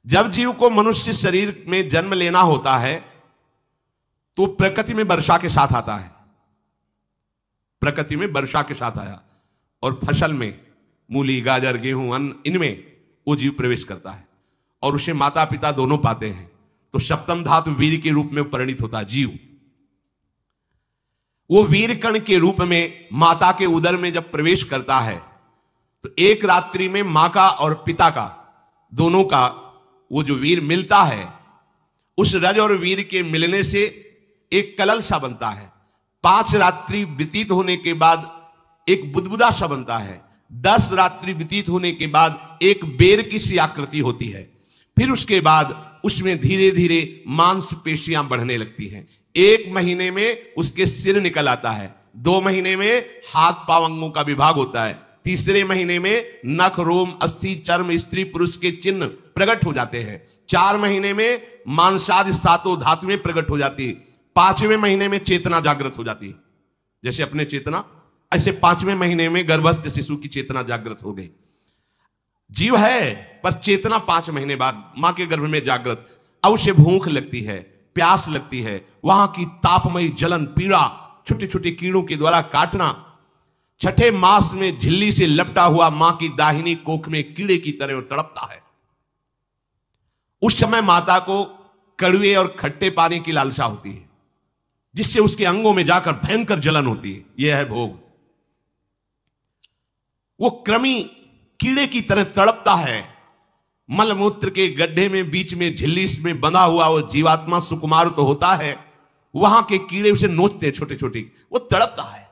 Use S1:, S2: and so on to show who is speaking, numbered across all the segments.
S1: जब जीव को मनुष्य शरीर में जन्म लेना होता है तो प्रकृति में वर्षा के साथ आता है, प्रकृति में वर्षा के साथ आया, और फसल में मूली, गाजर, गेहूं, अन्न, इनमें वो जीव प्रवेश करता है और उसे माता पिता दोनों पाते हैं। तो सप्तम धातु वीर के रूप में परिणित होता है जीव। वो वीर कण के रूप में माता के उदर में जब प्रवेश करता है तो एक रात्रि में मां का और पिता का दोनों का वो जो वीर मिलता है, उस रज और वीर के मिलने से एक कलल सा बनता है। 5 रात्रि व्यतीत होने के बाद एक बुदबुदा सा बनता है। 10 रात्रि व्यतीत होने के बाद एक बेर की सी आकृति होती है। फिर उसके बाद उसमें धीरे धीरे मांसपेशियां बढ़ने लगती हैं। 1 महीने में उसके सिर निकल आता है, 2 महीने में हाथ पांव अंगों का विभाग होता है, तीसरे महीने में नख, रोम, अस्थि, चर्म, स्त्री पुरुष के चिन्ह प्रकट हो जाते हैं, 4 महीने में मांसादि 7 धातुएं प्रकट हो जाती है, 5वें महीने में चेतना जागृत हो जाती है। जैसे अपने चेतना, ऐसे 5वें महीने में गर्भस्थ शिशु की चेतना जागृत हो गई। जीव है पर चेतना 5 महीने बाद मां के गर्भ में जागृत। अब उसे भूख लगती है, प्यास लगती है, वहां की तापमयी जलन, पीड़ा, छोटे छोटे कीड़ों के द्वारा काटना, 6ठे मास में झिल्ली से लपटा हुआ मां की दाहिनी कोख में कीड़े की तरह वो तड़पता है। उस समय माता को कड़वे और खट्टे पानी की लालसा होती है, जिससे उसके अंगों में जाकर भयंकर जलन होती है। यह है भोग। वो कृमि कीड़े की तरह तड़पता है। मलमूत्र के गड्ढे में बीच में झिल्ली में बंधा हुआ वो जीवात्मा सुकुमार तो होता है, वहां के कीड़े उसे नोचते छोटे छोटे, वो तड़पता है।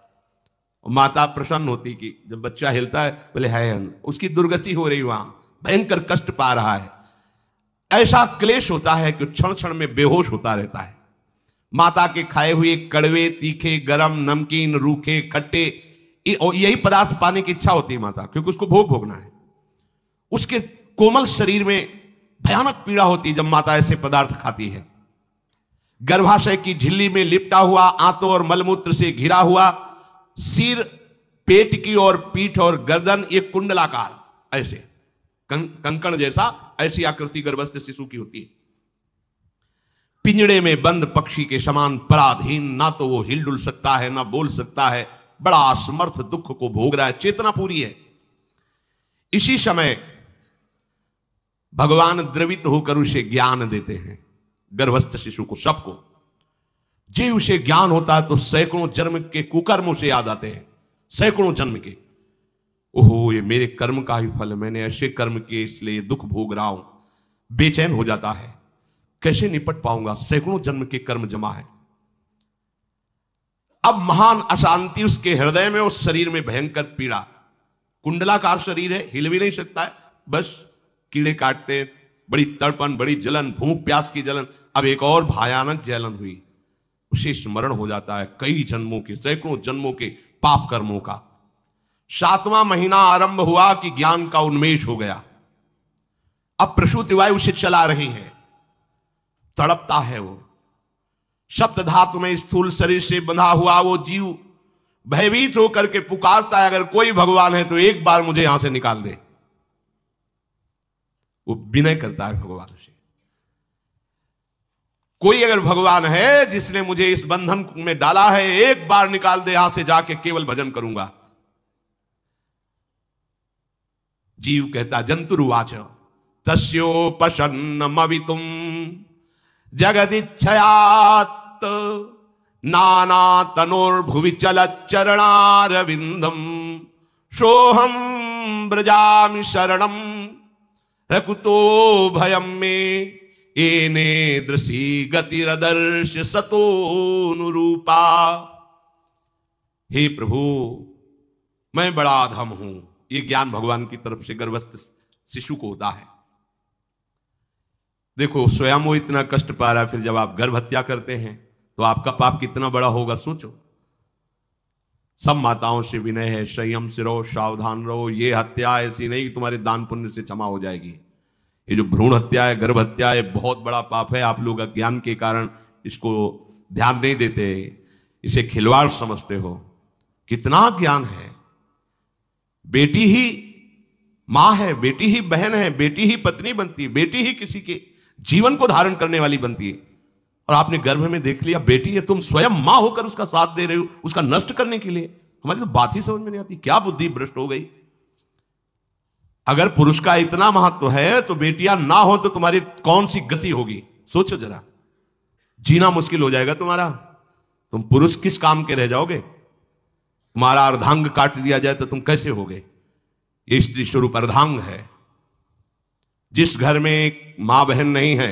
S1: माता प्रसन्न होती कि जब बच्चा हिलता है, बोले है उसकी दुर्गति हो रही, वहां भयंकर कष्ट पा रहा है। ऐसा क्लेश होता है कि क्षण क्षण में बेहोश होता रहता है। माता के खाए हुए कड़वे, तीखे, गरम, नमकीन, रूखे, खट्टे, यही पदार्थ पाने की इच्छा होती है माता, क्योंकि उसको भोग भोगना है। उसके कोमल शरीर में भयानक पीड़ा होती है जब माता ऐसे पदार्थ खाती है। गर्भाशय की झिल्ली में लिपटा हुआ, आंतों और मलमूत्र से घिरा हुआ सिर, पेट की और पीठ और गर्दन एक कुंडलाकार ऐसे कंकण जैसा, ऐसी आकृति गर्भस्थ शिशु की होती है। पिंजड़े में बंद पक्षी के समान पराधीन, ना तो वो हिल डुल सकता है ना बोल सकता है, बड़ा असमर्थ दुख को भोग रहा है, चेतना पूरी है। इसी समय भगवान द्रवित होकर उसे ज्ञान देते हैं, गर्भस्थ शिशु को, सबको। जे उसे ज्ञान होता है तो सैकड़ों जन्म के कुकर्म उसे याद आते हैं, सैकड़ों जन्म के। ओहो, ये मेरे कर्म का ही फल, मैंने ऐसे कर्म किए इसलिए दुख भोग रहा हूं। बेचैन हो जाता है, कैसे निपट पाऊंगा, सैकड़ों जन्म के कर्म जमा है। अब महान अशांति उसके हृदय में, उस शरीर में भयंकर पीड़ा। कुंडलाकार शरीर है, हिल भी नहीं सकता है, बस कीड़े काटते, बड़ी तड़पन, बड़ी जलन, भूख प्यास की जलन। अब एक और भयानक जलन हुई, उसे स्मरण हो जाता है कई जन्मों के, सैकड़ों जन्मों के पाप कर्मों का। 7वां महीना आरंभ हुआ कि ज्ञान का उन्मेष हो गया। अब प्रसूति वायु उसे चला रही है, तड़पता है वो। सप्त धातु में स्थूल शरीर से बंधा हुआ वो जीव भयभीत होकर के पुकारता है, अगर कोई भगवान है तो एक बार मुझे यहां से निकाल दे। वो विनय करता है भगवान से, कोई अगर भगवान है जिसने मुझे इस बंधन में डाला है, एक बार निकाल दे, यहां से जाके केवल भजन करूंगा। जीव कहता, जंतुरुवाच तस्योपशन्नमवितुम जगदिच्छयात् नाना तनोर्भुवि चलच्चरणारविंदम सोहम ब्रजामि शरणम रकुतो भयम में एने दृशी गतिरदर्श सतोनुरूपा। हे प्रभु, मैं बड़ा अधम हूं। ये ज्ञान भगवान की तरफ से गर्भस्थ शिशु को होता है। देखो, स्वयं वो इतना कष्ट पा रहा है, फिर जब आप गर्भ हत्या करते हैं तो आपका पाप कितना बड़ा होगा, सोचो। सब माताओं से विनय है, संयम से रहो, सावधान रहो। ये हत्या ऐसी नहीं कि तुम्हारे दान पुण्य से क्षमा हो जाएगी। ये जो भ्रूण हत्या है, गर्भ हत्या है, बहुत बड़ा पाप है। आप लोग अज्ञान के कारण इसको ध्यान नहीं देते, इसे खिलवाड़ समझते हो। कितना ज्ञान है। बेटी ही मां है, बेटी ही बहन है, बेटी ही पत्नी बनती है, बेटी ही किसी के जीवन को धारण करने वाली बनती है। और आपने गर्भ में देख लिया बेटी है, तुम स्वयं मां होकर उसका साथ दे रहे हो उसका नष्ट करने के लिए। हमारी तो बात ही समझ में नहीं आती, क्या बुद्धि भ्रष्ट हो गई। अगर पुरुष का इतना महत्व है तो बेटियां ना हो तो तुम्हारी कौन सी गति होगी, सोचो जरा। जीना मुश्किल हो जाएगा तुम्हारा, तुम पुरुष किस काम के रह जाओगे। तुम्हारा अर्धांग काट दिया जाए तो तुम कैसे होगे। ये स्त्री स्वरूप अर्धांग है। जिस घर में एक मां बहन नहीं है,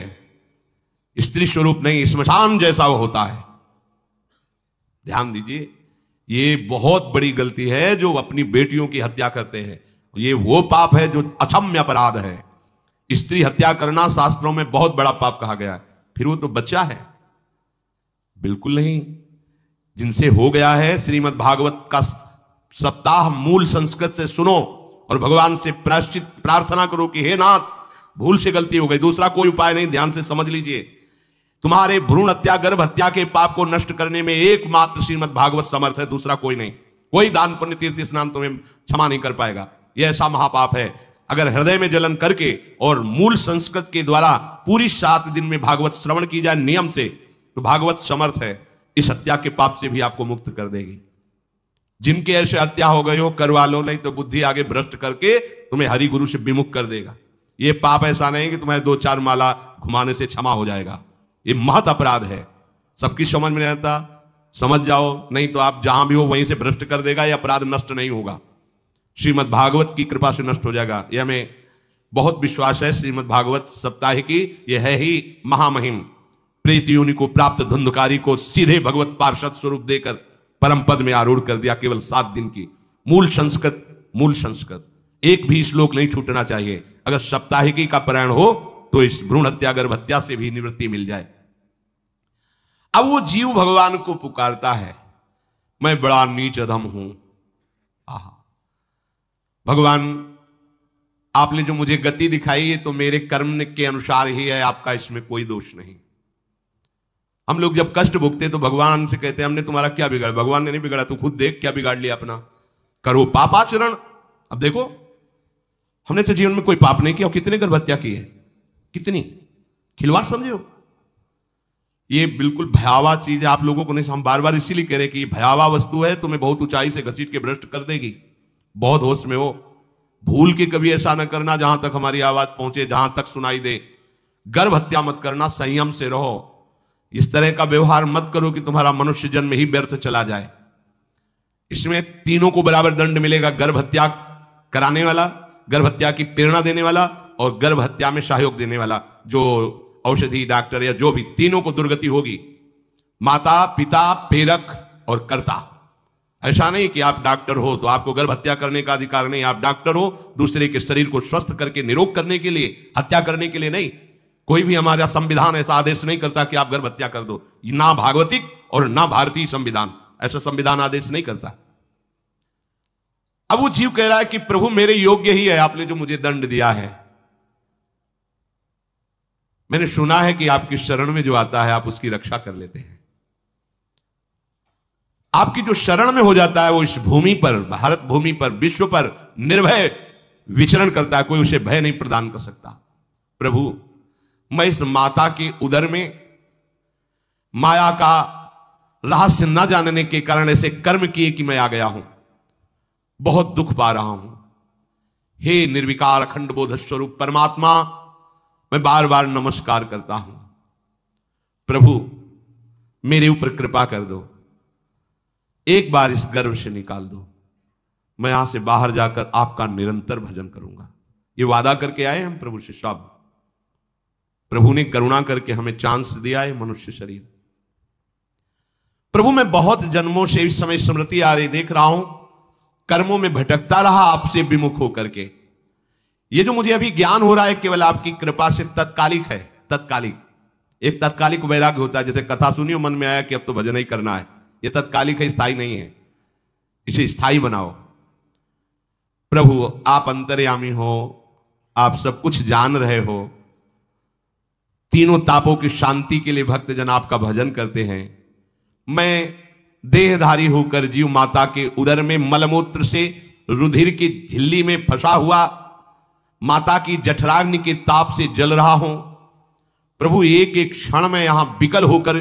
S1: स्त्री स्वरूप नहीं, स्मशान जैसा वो होता है। ध्यान दीजिए, ये बहुत बड़ी गलती है जो अपनी बेटियों की हत्या करते हैं। ये वो पाप है जो अक्षम्य अपराध है। स्त्री हत्या करना शास्त्रों में बहुत बड़ा पाप कहा गया है। फिर वो तो बच्चा है, बिल्कुल नहीं। जिनसे हो गया है, श्रीमद् भागवत का सप्ताह मूल संस्कृत से सुनो और भगवान से प्रायश्चित प्रार्थना करो कि हे नाथ, भूल से गलती हो गई, दूसरा कोई उपाय नहीं। ध्यान से समझ लीजिए, तुम्हारे भ्रूण हत्या गर्भ हत्या के पाप को नष्ट करने में एकमात्र श्रीमद् भागवत समर्थ है, दूसरा कोई नहीं। कोई दान पुण्य तीर्थ स्नान तुम्हें क्षमा नहीं कर पाएगा। यह ऐसा महापाप है। अगर हृदय में जलन करके और मूल संस्कृत के द्वारा पूरी 7 दिन में भागवत श्रवण की जाए नियम से, तो भागवत समर्थ है, इस हत्या के पाप से भी आपको मुक्त कर देगी। जिनके ऐसे हत्या हो गई हो करवा लो, नहीं तो बुद्धि आगे भ्रष्ट करके तुम्हें हरि गुरु से विमुख कर देगा। ये पाप ऐसा नहीं कि तुम्हें 2-4 माला घुमाने से क्षमा हो जाएगा। ये महत अपराध है। सबकी समझ में नहीं आता, समझ जाओ, नहीं तो आप जहां भी हो वहीं से भ्रष्ट कर देगा। यह अपराध नष्ट नहीं होगा, श्रीमद् भागवत की कृपा से नष्ट हो जाएगा। यह हमें बहुत विश्वास है। श्रीमद् भागवत सप्ताह की यह है ही महामहिम। प्रेत योनि को प्राप्त धुंधकारी को सीधे भगवत पार्षद स्वरूप देकर परम पद में आरूढ़ कर दिया। केवल 7 दिन की मूल संस्कृत एक भी श्लोक नहीं छूटना चाहिए। अगर सप्ताहिकी का पारायण हो तो इस भ्रूण हत्या गर्भ हत्या से भी निवृत्ति मिल जाए। अब वो जीव भगवान को पुकारता है, मैं बड़ा नीच अधम हूं। आहा, भगवान आपने जो मुझे गति दिखाई है तो मेरे कर्म के अनुसार ही है, आपका इसमें कोई दोष नहीं। हम लोग जब कष्ट भुगते तो भगवान से कहते हैं हमने तुम्हारा क्या बिगाड़ा। भगवान ने नहीं बिगाड़ा, तू खुद देख क्या बिगाड़ लिया अपना। करो पापाचरण। अब देखो, हमने तो जीवन में कोई पाप नहीं किया और कितने गर्भ हत्या की है, कितनी खिलवाड़ समझे हो। ये बिल्कुल भयावह चीज है, आप लोगों को नहीं। हम बार बार इसीलिए कह रहे कि ये भयावह वस्तु है, तुम्हें बहुत ऊंचाई से घसीट के भ्रष्ट कर देगी। बहुत होश में हो, भूल के कभी ऐसा न करना जहां तक हमारी आवाज पहुंचे, जहां तक सुनाई दे। गर्भ हत्या मत करना, संयम से रहो। इस तरह का व्यवहार मत करो कि तुम्हारा मनुष्य जन्म ही व्यर्थ चला जाए। इसमें तीनों को बराबर दंड मिलेगा, गर्भ हत्या कराने वाला, गर्भ हत्या की प्रेरणा देने वाला और गर्भ हत्या में सहयोग देने वाला। जो औषधि डॉक्टर या जो भी, तीनों को दुर्गति होगी। माता पिता प्रेरक और कर्ता। ऐसा नहीं कि आप डॉक्टर हो तो आपको गर्भ हत्या करने का अधिकार नहीं। आप डॉक्टर हो दूसरे के शरीर को स्वस्थ करके निरोग करने के लिए, हत्या करने के लिए नहीं। कोई भी हमारा संविधान ऐसा आदेश नहीं करता कि आप गर्भ हत्या कर दो। ना भागवतिक और ना भारतीय संविधान ऐसा संविधान आदेश नहीं करता। अब वो जीव कह रहा है कि प्रभु मेरे योग्य ही है आपने जो मुझे दंड दिया है। मैंने सुना है कि आपकी शरण में जो आता है आप उसकी रक्षा कर लेते हैं। आपकी जो शरण में हो जाता है वो इस भूमि पर, भारत भूमि पर, विश्व पर निर्भय विचरण करता है। कोई उसे भय नहीं प्रदान कर सकता। प्रभु मैं इस माता के उदर में माया का रहस्य न जानने के कारण ऐसे कर्म किए कि मैं आ गया हूं, बहुत दुख पा रहा हूं। हे निर्विकार अखंड बोध स्वरूप परमात्मा, मैं बार बार नमस्कार करता हूं। प्रभु मेरे ऊपर कृपा कर दो, एक बार इस गर्भ से निकाल दो। मैं यहां से बाहर जाकर आपका निरंतर भजन करूंगा। ये वादा करके आए हम प्रभु से। सब प्रभु ने करुणा करके हमें चांस दिया है मनुष्य शरीर। प्रभु मैं बहुत जन्मों से इस समय स्मृति आ रही देख रहा हूं, कर्मों में भटकता रहा आपसे विमुख होकर के। ये जो मुझे अभी ज्ञान हो रहा है केवल आपकी कृपा से तत्कालिक है। तत्कालिक, एक तत्कालिक वैराग्य होता है। जैसे कथा सुनियो मन में आया कि अब तो भजन ही करना है, ये तत्कालिक है, स्थायी नहीं है। इसे स्थायी बनाओ। प्रभु आप अंतर्यामी हो, आप सब कुछ जान रहे हो। तीनों तापों की शांति के लिए भक्तजन आपका भजन करते हैं। मैं देहधारी होकर जीव माता के उदर में मलमूत्र से रुधिर की झिल्ली में फंसा हुआ माता की जठराग्नि के ताप से जल रहा हूं। प्रभु एक एक क्षण में यहां विकल होकर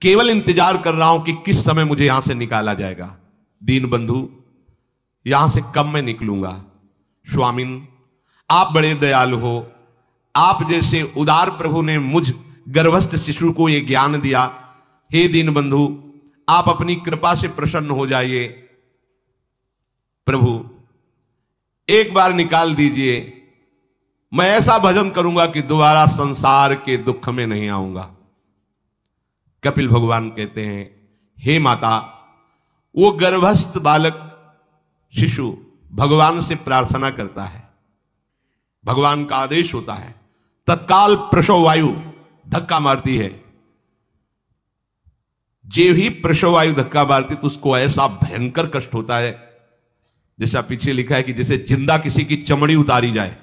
S1: केवल इंतजार कर रहा हूं कि किस समय मुझे यहां से निकाला जाएगा। दीन बंधु, यहां से कब मैं निकलूंगा। स्वामिन, आप बड़े दयालु हो। आप जैसे उदार प्रभु ने मुझ गर्भस्थ शिशु को यह ज्ञान दिया। हे दीन बंधु, आप अपनी कृपा से प्रसन्न हो जाइए। प्रभु, एक बार निकाल दीजिए। मैं ऐसा भजन करूंगा कि दोबारा संसार के दुख में नहीं आऊंगा। कपिल भगवान कहते हैं, हे माता, वो गर्भस्थ बालक शिशु भगवान से प्रार्थना करता है। भगवान का आदेश होता है, तत्काल प्रसव वायु धक्का मारती है। जे ही प्रसव वायु धक्का मारती तो उसको ऐसा भयंकर कष्ट होता है, जैसा पीछे लिखा है कि जैसे जिंदा किसी की चमड़ी उतारी जाए,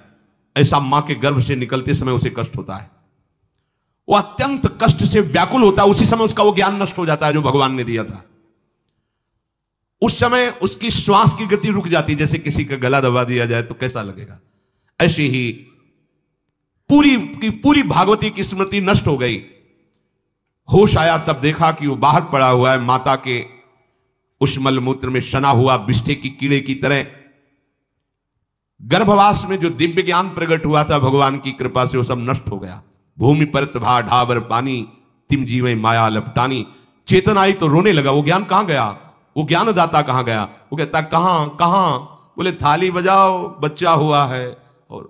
S1: ऐसा मां के गर्भ से निकलते समय उसे कष्ट होता है। वो अत्यंत कष्ट से व्याकुल होता है। उसी समय उसका वो ज्ञान नष्ट हो जाता है जो भगवान ने दिया था। उस समय उसकी श्वास की गति रुक जाती, जैसे किसी का गला दबा दिया जाए तो कैसा लगेगा। ऐसे ही पूरी की पूरी भागवती की स्मृति नष्ट हो गई। होश आया तब देखा कि वो बाहर पड़ा हुआ है, माता के उस मलमूत्र में सना हुआ बिष्ठे की कीड़े की तरह। गर्भवास में जो दिव्य ज्ञान प्रकट हुआ था भगवान की कृपा से, वो सब नष्ट हो गया। भूमि पर भा ढाबर पानी, तिम जीवे माया लपटानी। चेतन आई तो रोने लगा। वो ज्ञान कहां गया? वो ज्ञानदाता कहां गया? वो कहता कहां कहां? बोले थाली बजाओ, बच्चा हुआ है। और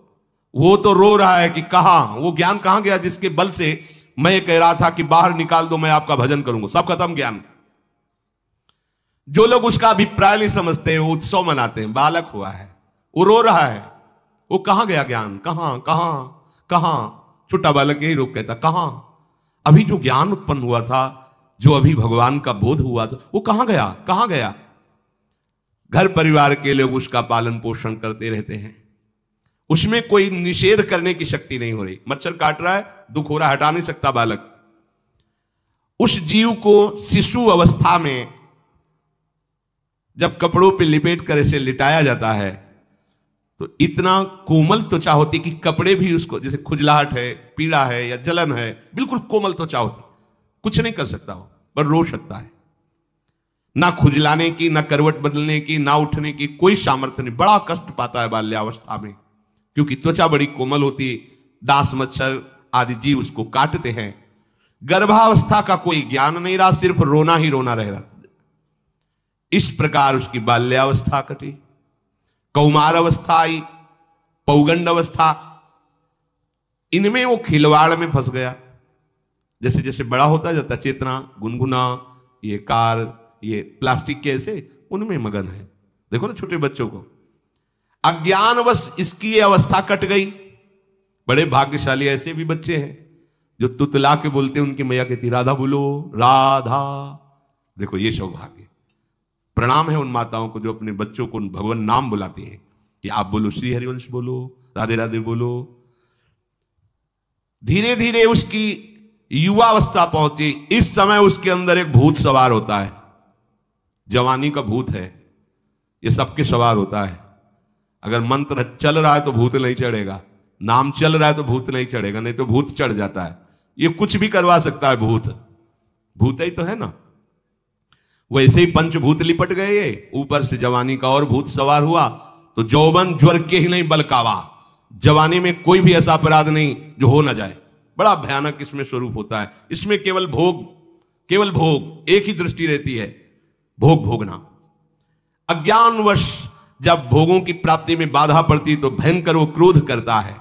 S1: वो तो रो रहा है कि कहां, वो ज्ञान कहां गया जिसके बल से मैं कह रहा था कि बाहर निकाल दो, मैं आपका भजन करूंगा। सब खत्म ज्ञान। जो लोग उसका अभिप्राय नहीं समझते, वो उत्सव मनाते हैं। बालक हुआ है, वो रो रहा है, वो कहां गया ज्ञान? कहां कहां कहां? छोटा बालक यही रोक कहता कहां? अभी जो ज्ञान उत्पन्न हुआ था, जो अभी भगवान का बोध हुआ था, वो कहां गया? कहां गया? घर परिवार के लोग उसका पालन पोषण करते रहते हैं। उसमें कोई निषेध करने की शक्ति नहीं हो रही। मच्छर काट रहा है, दुख हो रहा है, हटा नहीं सकता बालक। उस जीव को शिशु अवस्था में जब कपड़ों पे लिपेट कर इसे लिटाया जाता है तो इतना कोमल त्वचा होती कि कपड़े भी उसको, जैसे खुजलाहट है, पीड़ा है या जलन है, बिल्कुल कोमल त्वचा होती। कुछ नहीं कर सकता वो, पर रो सकता है। ना खुजलाने की, ना करवट बदलने की, ना उठने की कोई सामर्थ्य नहीं। बड़ा कष्ट पाता है बाल्यावस्था में, क्योंकि त्वचा बड़ी कोमल होती। डांस मच्छर आदि जीव उसको काटते हैं। गर्भावस्था का कोई ज्ञान नहीं रहा, सिर्फ रोना ही रोना रह रहा। इस प्रकार उसकी बाल्यावस्था कटी। कौमार अवस्था आई, पौगंड अवस्था, इनमें वो खिलवाड़ में फंस गया। जैसे जैसे बड़ा होता जाता, चेतना, गुनगुना, ये कार, ये प्लास्टिक के ऐसे उनमें मगन है। देखो ना छोटे बच्चों को, अज्ञानवश इसकी ये अवस्था कट गई। बड़े भाग्यशाली ऐसे भी बच्चे हैं जो तुतला के बोलते हैं, उनकी मैया कहती राधा बोलो, राधा। देखो ये सौभाग्य। प्रणाम है उन माताओं को जो अपने बच्चों को भगवान नाम बुलाती हैं कि आप बोलो, श्री हरिवंश बोलो, राधे राधे बोलो। धीरे धीरे उसकी युवावस्था पहुंची। इस समय उसके अंदर एक भूत सवार होता है। जवानी का भूत है, ये सबके सवार होता है। अगर मंत्र चल रहा है तो भूत नहीं चढ़ेगा, नाम चल रहा है तो भूत नहीं चढ़ेगा, नहीं तो भूत चढ़ जाता है। ये कुछ भी करवा सकता है भूत। भूत ही तो है ना। वैसे ही पंचभूत लिपट गए, ऊपर से जवानी का और भूत सवार हुआ तो जौवन ज्वर के ही नहीं बलकावा। जवानी में कोई भी ऐसा अपराध नहीं जो हो ना जाए। बड़ा भयानक इसमें स्वरूप होता है। इसमें केवल भोग, केवल भोग, एक ही दृष्टि रहती है, भोग भोगना। अज्ञानवश जब भोगों की प्राप्ति में बाधा पड़ती तो भयंकर वो क्रोध करता है,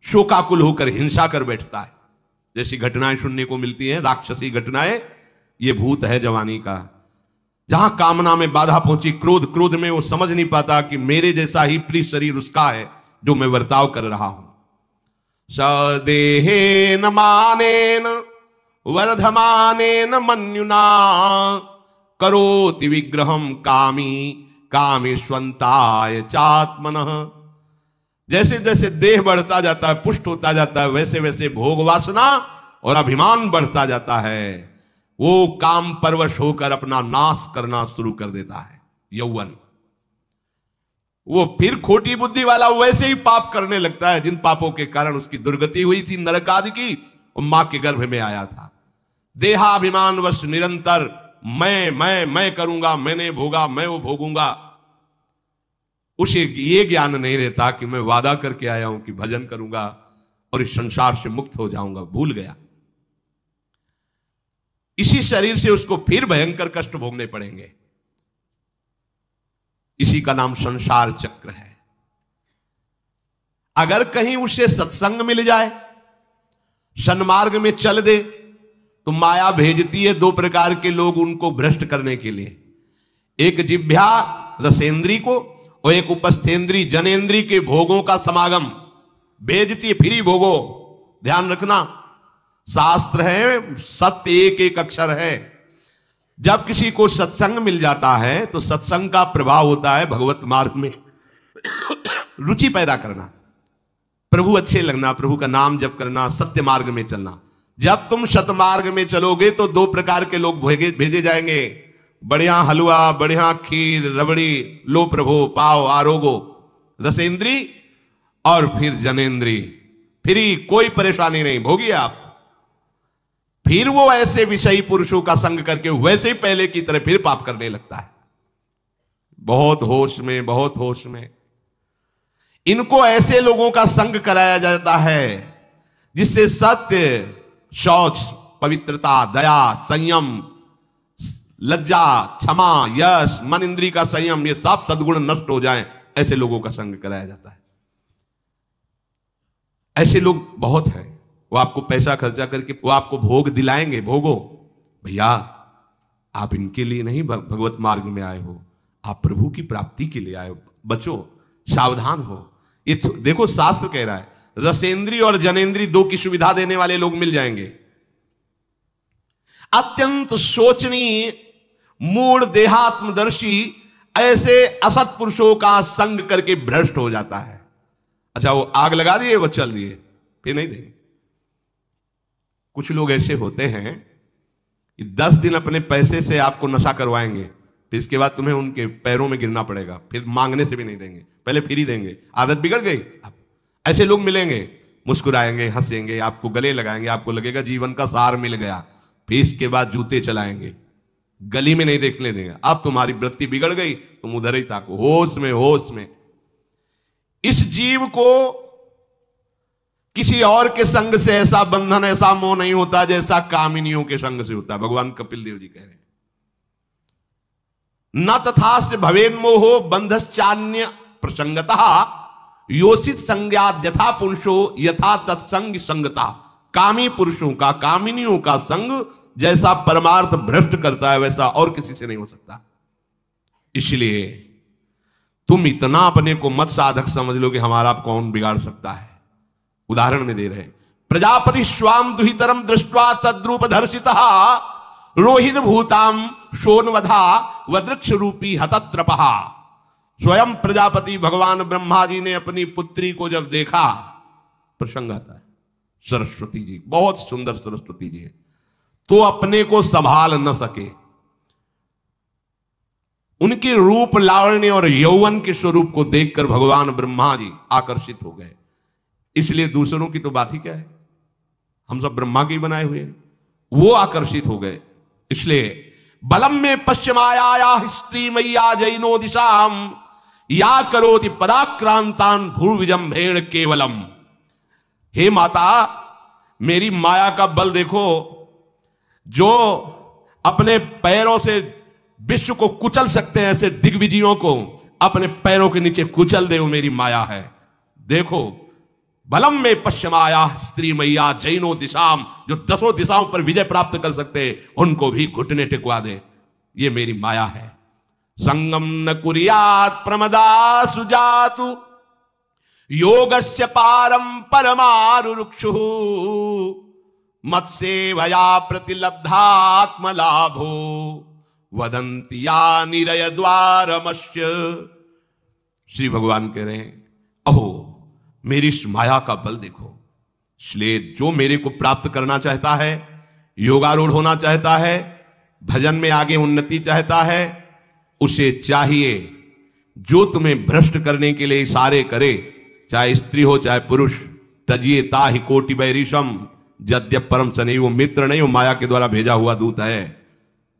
S1: शोकाकुल होकर हिंसा कर बैठता है। जैसी घटनाएं सुनने को मिलती हैं, राक्षसी घटनाएं, ये भूत है जवानी का। जहां कामना में बाधा पहुंची, क्रोध, क्रोध में वो समझ नहीं पाता कि मेरे जैसा ही प्रिय शरीर उसका है जो मैं वर्ताव कर रहा हूं। सदेहेन मानेन वर्धमानेन मन्युना करोति विग्रहम कामी कामेष्वंताय चात्मनः। जैसे जैसे देह बढ़ता जाता है, पुष्ट होता जाता है, वैसे वैसे भोग वासना और अभिमान बढ़ता जाता है। वो काम परवश होकर अपना नाश करना शुरू कर देता है। यौवन वो फिर खोटी बुद्धि वाला वैसे ही पाप करने लगता है जिन पापों के कारण उसकी दुर्गति हुई थी नरक आदि की, और मां के गर्भ में आया था। देहाभिमान वश निरंतर मैं करूंगा, मैंने भोगा, मैं वो भोगूंगा। उसे ये ज्ञान नहीं रहता कि मैं वादा करके आया हूं कि भजन करूंगा और इस संसार से मुक्त हो जाऊंगा, भूल गया। इसी शरीर से उसको फिर भयंकर कष्ट भोगने पड़ेंगे। इसी का नाम संसार चक्र है। अगर कहीं उसे सत्संग मिल जाए, सन्मार्ग में चल दे, तो माया भेजती है दो प्रकार के लोग उनको भ्रष्ट करने के लिए। एक जिह्वा रसेंद्री को और एक उपस्थेंद्री जनेंद्री के भोगों का समागम भेजती है। फ्री भोगो, ध्यान रखना, शास्त्र है, सत्य एक एक अक्षर है। जब किसी को सत्संग मिल जाता है तो सत्संग का प्रभाव होता है भगवत मार्ग में रुचि पैदा करना, प्रभु अच्छे लगना, प्रभु का नाम जप करना, सत्य मार्ग में चलना। जब तुम सतमार्ग में चलोगे तो दो प्रकार के लोग भेजे जाएंगे, बढ़िया हलवा, बढ़िया खीर, रबड़ी, लो प्रभु पाओ आरोगो, रसेंद्री और फिर जनेंद्री, फ्री, कोई परेशानी नहीं, भोगिए आप। फिर वो ऐसे विषयी पुरुषों का संग करके वैसे ही पहले की तरह फिर पाप करने लगता है। बहुत होश में, बहुत होश में। इनको ऐसे लोगों का संग कराया जाता है जिससे सत्य, शौच, पवित्रता, दया, संयम, लज्जा, क्षमा, यश, मन इंद्री का संयम, ये सब सद्गुण नष्ट हो जाएं, ऐसे लोगों का संग कराया जाता है। ऐसे लोग बहुत हैं, वो आपको पैसा खर्चा करके वो आपको भोग दिलाएंगे, भोगो भैया, आप इनके लिए नहीं भगवत मार्ग में आए हो, आप प्रभु की प्राप्ति के लिए आए हो, बचो, सावधान हो। ये देखो शास्त्र कह रहा है रसेंद्री और जनेंद्री दो की सुविधा देने वाले लोग मिल जाएंगे। अत्यंत सोचनीय, मूढ़, देहात्मदर्शी ऐसे असत पुरुषों का संग करके भ्रष्ट हो जाता है। अच्छा, वो आग लगा दिए, वो चल दिए, फिर नहीं देंगे। कुछ लोग ऐसे होते हैं कि 10 दिन अपने पैसे से आपको नशा करवाएंगे, फिर इसके बाद तुम्हें उनके पैरों में गिरना पड़ेगा, फिर मांगने से भी नहीं देंगे, पहले फ्री देंगे। आदत बिगड़ गई। ऐसे लोग मिलेंगे, मुस्कुराएंगे, हंसेंगे, आपको गले लगाएंगे, आपको लगेगा जीवन का सार मिल गया, फिर इसके बाद जूते चलाएंगे, गली में नहीं देखने देंगे। अब तुम्हारी वृत्ति बिगड़ गई, तुम उधर ही ताको, होश में, होश में। इस जीव को किसी और के संग से ऐसा बंधन, ऐसा मोह नहीं होता जैसा कामिनियों के संग से होता है। भगवान कपिल देव जी कह रहे हैं, न तथा से भवेन मोहो बंधश्चान्य प्रसंगतः योषित संज्ञात यथा पुरुषो यथा तत्संग संगता। कामी पुरुषों का, कामिनियों का संग जैसा परमार्थ भ्रष्ट करता है वैसा और किसी से नहीं हो सकता। इसलिए तुम इतना अपने को मत साधक समझ लो कि हमारा कौन बिगाड़ सकता है। उदाहरण में दे रहे हैं, प्रजापति स्वाम दुहितरम दृष्ट्वा तद्रूप दर्शितः रोहित भूताम शोनवधा वृक्ष रूपी हतत्रपहा। स्वयं प्रजापति भगवान ब्रह्मा जी ने अपनी पुत्री को जब देखा, प्रसंग आता है, सरस्वती जी, बहुत सुंदर सरस्वती जी है, तो अपने को संभाल न सके। उनके रूप, लावण्य और यौवन के स्वरूप को देखकर भगवान ब्रह्मा जी आकर्षित हो गए। इसलिए दूसरों की तो बात ही क्या है, हम सब ब्रह्मा के ही बनाए हुए हैं, वो आकर्षित हो गए। इसलिए बलम में पश्चिमाया स्त्री मैया जैनो दिशाम या करोति पदाक्रांतान भूर्विजंभेण केवलम। हे माता, मेरी माया का बल देखो, जो अपने पैरों से विश्व को कुचल सकते हैं, ऐसे दिग्विजयों को अपने पैरों के नीचे कुचल दे, वो मेरी माया है। देखो, बलम में पश्चिमाया स्त्री मैया जैनो दिशाम, जो 10 दिशाओं पर विजय प्राप्त कर सकते हैं, उनको भी घुटने टिकवा दे, ये मेरी माया है। संगम न कुर्यात् प्रमदा सुजातु योगस्य पारम परमारुरुक्षु मत्सेवया प्रतिलब्धात्मलाभो वदन्ति या निरय द्वारमस्य। श्री भगवान कह रहे हैं, अहो मेरी इस माया का बल देखो। इसलिए जो मेरे को प्राप्त करना चाहता है, योगारूढ़ होना चाहता है, भजन में आगे उन्नति चाहता है, उसे चाहिए जो तुम्हें भ्रष्ट करने के लिए इशारे करे, चाहे स्त्री हो चाहे पुरुष, तजिए ताहि कोटि बैरिशम, यद्यप परम सनी, वो मित्र नहीं, वो माया के द्वारा भेजा हुआ दूत है।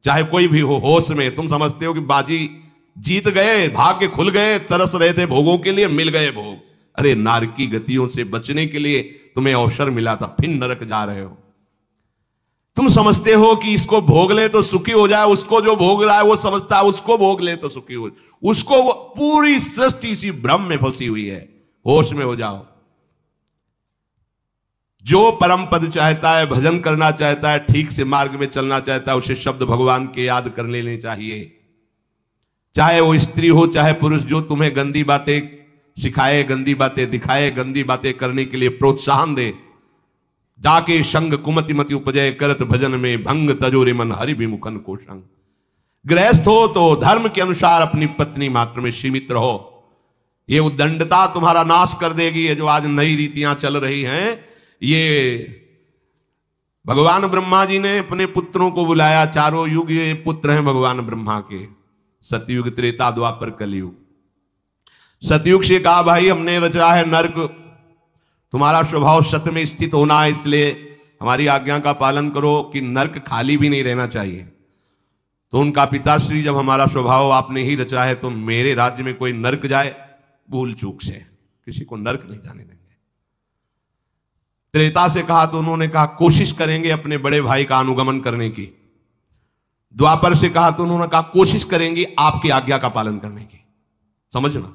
S1: चाहे कोई भी हो, होश में तुम समझते हो कि बाजी जीत गए, भाग्य खुल गए, तरस रहे थे भोगों के लिए, मिल गए भोग। अरे नारकी गतियों से बचने के लिए तुम्हें अवसर मिला था, फिर नरक जा रहे हो। तुम समझते हो कि इसको भोग ले तो सुखी हो जाए, उसको जो भोग रहा है वो समझता है उसको भोग ले तो सुखी हो, उसको पूरी सृष्टि इसी भ्रम में फंसी हुई है। होश में हो जाओ। जो परम पद चाहता है, भजन करना चाहता है, ठीक से मार्ग में चलना चाहता है, उसे शब्द भगवान के याद कर लेने चाहिए। चाहे वो स्त्री हो चाहे पुरुष, जो तुम्हें गंदी बातें सिखाए, गंदी बातें दिखाए, गंदी बातें करने के लिए प्रोत्साहन दे, जाके संग कुमति मति उपजय, करत भजन में भंग तजोरे मन हरि विमुखन को संग। गृहस्थ हो तो धर्म के अनुसार अपनी पत्नी मात्र में सीमित रहो। ये उद्दंडता तुम्हारा नाश कर देगी। ये जो आज नई रीतियां चल रही हैं, ये भगवान ब्रह्मा जी ने अपने पुत्रों को बुलाया। चारों युग ये पुत्र हैं भगवान ब्रह्मा के, सतयुग, त्रेता, द्वापर, कलयुग। सतयुग से कहा भाई हमने रचा है नर्क, तुम्हारा स्वभाव सत्य में स्थित होना है, इसलिए हमारी आज्ञा का पालन करो कि नर्क खाली भी नहीं रहना चाहिए। तो उनका पिताश्री, जब हमारा स्वभाव आपने ही रचा है तो मेरे राज्य में कोई नर्क जाए भूल चूक से, किसी को नर्क नहीं जाने देंगे। त्रेता से कहा तो उन्होंने कहा कोशिश करेंगे अपने बड़े भाई का अनुगमन करने की। द्वापर से कहा तो उन्होंने कहा कोशिश करेंगे आपकी आज्ञा का पालन करने की। समझना।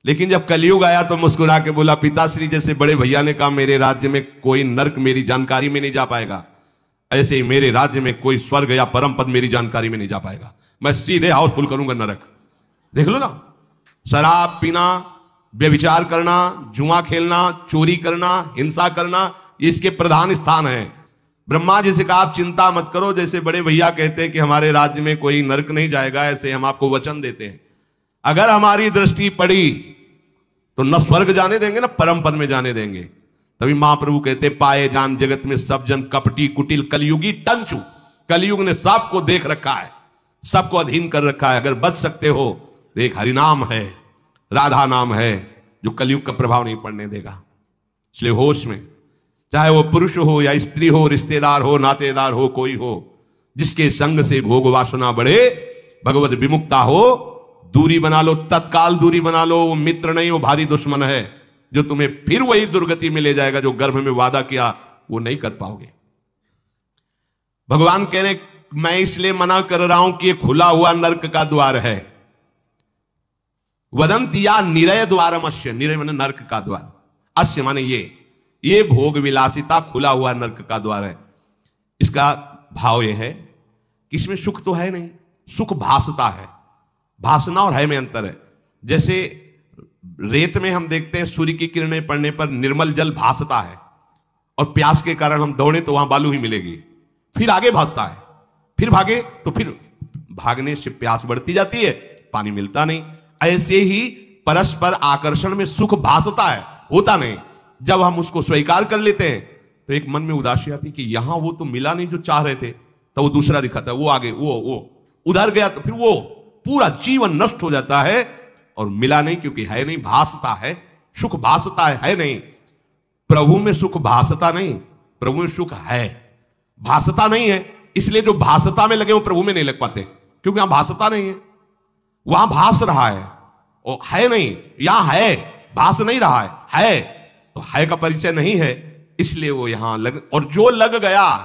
S1: लेकिन जब कलयुग आया तो मुस्कुरा के बोला, पिताश्री जैसे बड़े भैया ने कहा मेरे राज्य में कोई नर्क मेरी जानकारी में नहीं जा पाएगा, ऐसे ही मेरे राज्य में कोई स्वर्ग या परम पद मेरी जानकारी में नहीं जा पाएगा। मैं सीधे हाउसफुल करूंगा नरक। देख लो ना, शराब पीना, व्यभिचार करना, जुआ खेलना, चोरी करना, हिंसा करना, इसके प्रधान स्थान है। ब्रह्मा जी से कहा आप चिंता मत करो, जैसे बड़े भैया कहते हैं कि हमारे राज्य में कोई नरक नहीं जाएगा, ऐसे हम आपको वचन देते हैं। अगर हमारी दृष्टि पड़ी तो न स्वर्ग जाने देंगे न परम पद में जाने देंगे। तभी महाप्रभु कहते पाए जान जगत में सब जन कपटी कुटिल कलयुगी टंचू। कलयुग ने सबको देख रखा है, सबको अधीन कर रखा है। अगर बच सकते हो तो एक हरिनाम है, राधा नाम है, जो कलयुग का प्रभाव नहीं पड़ने देगा। इसलिए होश में, चाहे वो पुरुष हो या स्त्री हो, रिश्तेदार हो, नातेदार हो, कोई हो, जिसके संग से भोग वासना बढ़े, भगवत विमुक्ता हो, दूरी बना लो, तत्काल दूरी बना लो। वो मित्र नहीं, वो भारी दुश्मन है, जो तुम्हें फिर वही दुर्गति में ले जाएगा जो गर्भ में वादा किया वो नहीं कर पाओगे। भगवान कह रहे मैं इसलिए मना कर रहा हूं कि ये खुला हुआ नर्क का द्वार है। वदंतिया निरय द्वारम अश्य, निरय माने नर्क का द्वार, अश्य माने ये भोग विलासिता खुला हुआ नर्क का द्वार है। इसका भाव यह है कि इसमें सुख तो है नहीं, सुख भासता है। भासना और है में अंतर है। जैसे रेत में हम देखते हैं सूर्य की किरणें पड़ने पर निर्मल जल भासता है, और प्यास के कारण हम दौड़े तो वहां बालू ही मिलेगी, फिर आगे भासता है, फिर भागे तो फिर भागने से प्यास बढ़ती जाती है, पानी मिलता नहीं। ऐसे ही परस्पर आकर्षण में सुख भासता है, होता नहीं। जब हम उसको स्वीकार कर लेते हैं तो एक मन में उदासी आती कि यहां वो तो मिला नहीं जो चाह रहे थे, तो वो दूसरा दिखाता है, वो आगे वो उधर गया, तो फिर वो पूरा जीवन नष्ट हो जाता है। और मिला नहीं क्योंकि है नहीं, भासता है, सुख भासता है नहीं। प्रभु में सुख भासता नहीं, प्रभु में सुख है, भासता नहीं है। इसलिए जो भासता में लगे वो प्रभु में नहीं लग पाते, क्योंकि वहां भासता नहीं है, वहां भास रहा है, और है नहीं। यहां है, भास नहीं रहा है तो है का परिचय नहीं है, इसलिए वो यहां लग। और जो लग गया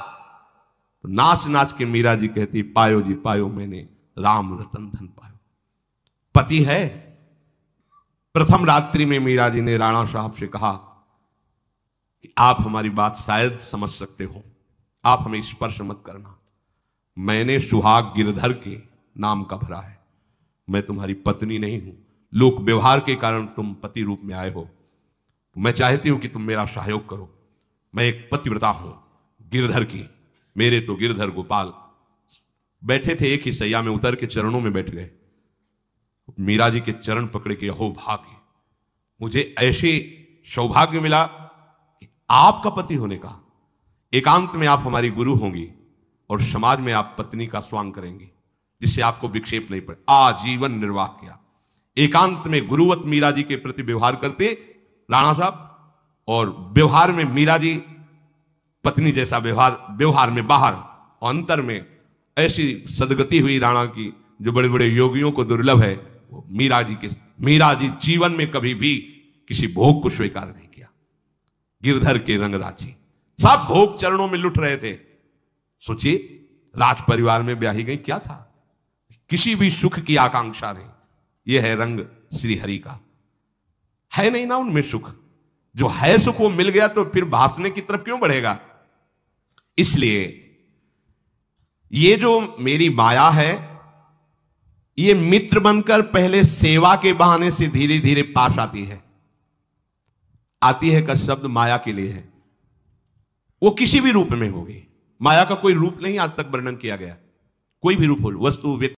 S1: तो नाच नाच के मीरा जी कहती पायो जी पायो मैंने राम रतन धन पायो। पति है। प्रथम रात्रि में मीरा जी ने राणा साहब से कहा कि आप हमारी बात शायद समझ सकते हो, आप हमें स्पर्श मत करना, मैंने सुहाग गिरधर के नाम का भरा है, मैं तुम्हारी पत्नी नहीं हूं। लोक व्यवहार के कारण तुम पति रूप में आए हो, तो मैं चाहती हूं कि तुम मेरा सहयोग करो। मैं एक पतिव्रता हूं गिरधर की, मेरे तो गिरधर गोपाल बैठे थे एक ही सैया में, उतर के चरणों में बैठ गए। मीरा जी के चरण पकड़े के अहो भाग्य, मुझे ऐसे सौभाग्य मिला कि आपका पति होने का। एकांत में आप हमारी गुरु होंगी और समाज में आप पत्नी का स्वांग करेंगी, जिससे आपको विक्षेप नहीं पड़े। आजीवन निर्वाह किया, एकांत में गुरुवत मीरा जी के प्रति व्यवहार करते राणा साहब, और व्यवहार में मीरा जी पत्नी जैसा व्यवहार में बाहर और अंतर में ऐसी सदगति हुई राणा की जो बड़े बड़े योगियों को दुर्लभ है। वो मीरा जी जीवन में कभी भी किसी भोग को स्वीकार नहीं किया। गिरधर के रंग राची, सब भोग चरणों में लुट रहे थे। सोचिए, राज परिवार में ब्याही गई, क्या था, किसी भी सुख की आकांक्षा नहीं। यह है रंग श्री हरि का, है नहीं ना उनमें सुख। जो है सुख वो मिल गया तो फिर भासने की तरफ क्यों बढ़ेगा। इसलिए ये जो मेरी माया है, ये मित्र बनकर पहले सेवा के बहाने से धीरे धीरे पास आती है का शब्द माया के लिए है। वो किसी भी रूप में होगी, माया का कोई रूप नहीं आज तक वर्णन किया गया, कोई भी रूप हो, वस्तु, व्यक्ति।